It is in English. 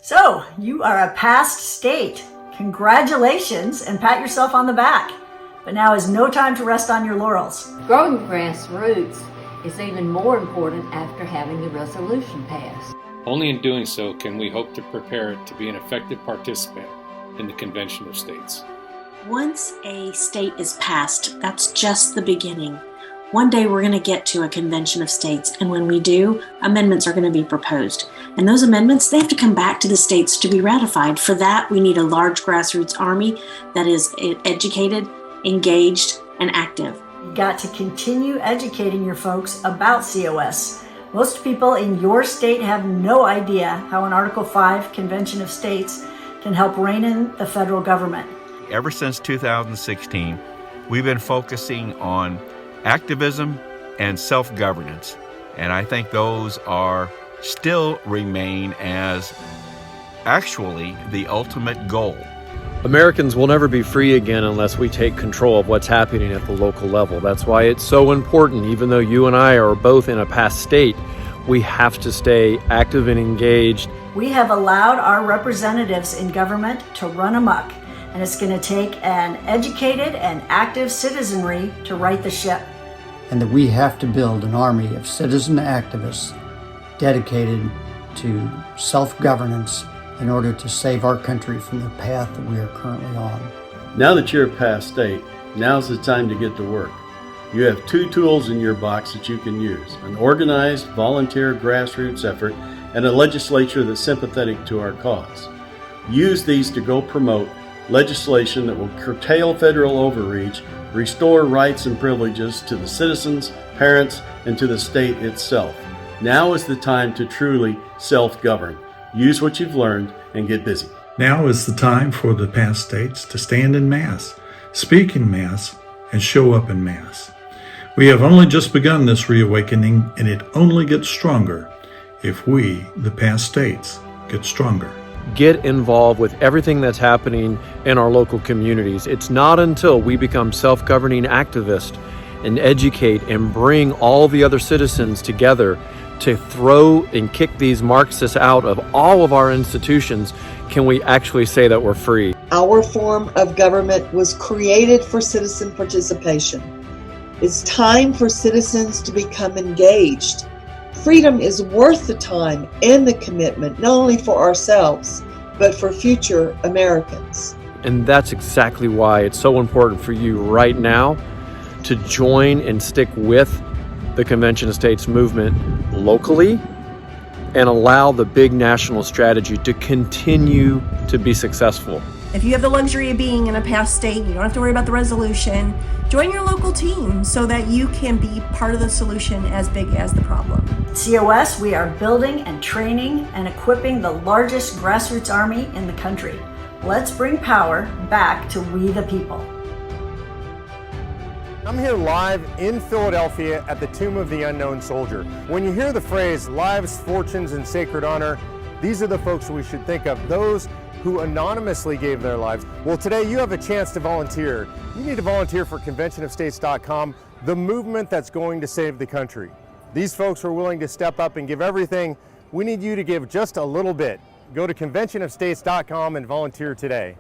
So, you are a past state. Congratulations and pat yourself on the back. But now is no time to rest on your laurels. Growing grassroots is even more important after having the resolution passed. Only in doing so can we hope to prepare it to be an effective participant in the Convention of States. Once a state is passed, that's just the beginning. One day we're going to get to a Convention of States, and when we do, amendments are going to be proposed. And those amendments, they have to come back to the states to be ratified. For that, we need a large grassroots army that is educated, engaged, and active. You got to continue educating your folks about COS. Most people in your state have no idea how an Article 5 Convention of States can help rein in the federal government. Ever since 2016, we've been focusing on activism and self-governance, and I think those still remain as actually the ultimate goal. Americans will never be free again unless we take control of what's happening at the local level. That's why it's so important, even though you and I are both in a past state, we have to stay active and engaged. We have allowed our representatives in government to run amok, and it's going to take an educated and active citizenry to right the ship. And that we have to build an army of citizen activists dedicated to self-governance in order to save our country from the path that we are currently on. Now that you're a past state, now's the time to get to work. You have two tools in your box that you can use: an organized, volunteer grassroots effort and a legislature that's sympathetic to our cause. Use these to go promote legislation that will curtail federal overreach, restore rights and privileges to the citizens, parents, and to the state itself. Now is the time to truly self-govern. Use what you've learned and get busy. Now is the time for the past states to stand in mass, speak in mass, and show up in mass. We have only just begun this reawakening, and it only gets stronger if we, the past states, get stronger. Get involved with everything that's happening in our local communities. It's not until we become self-governing activists and educate and bring all the other citizens together to throw and kick these Marxists out of all of our institutions can we actually say that we're free. Our form of government was created for citizen participation. It's time for citizens to become engaged. Freedom is worth the time and the commitment, not only for ourselves, but for future Americans. And that's exactly why it's so important for you right now to join and stick with the Convention of States movement locally and allow the big national strategy to continue to be successful. If you have the luxury of being in a past state, you don't have to worry about the resolution. Join your local team so that you can be part of the solution as big as the problem. At COS, we are building and training and equipping the largest grassroots army in the country. Let's bring power back to we the people. I'm here live in Philadelphia at the Tomb of the Unknown Soldier. When you hear the phrase lives, fortunes, and sacred honor, these are the folks we should think of, those who anonymously gave their lives. Well, today you have a chance to volunteer. You need to volunteer for conventionofstates.com, the movement that's going to save the country. These folks are willing to step up and give everything. We need you to give just a little bit. Go to conventionofstates.com and volunteer today.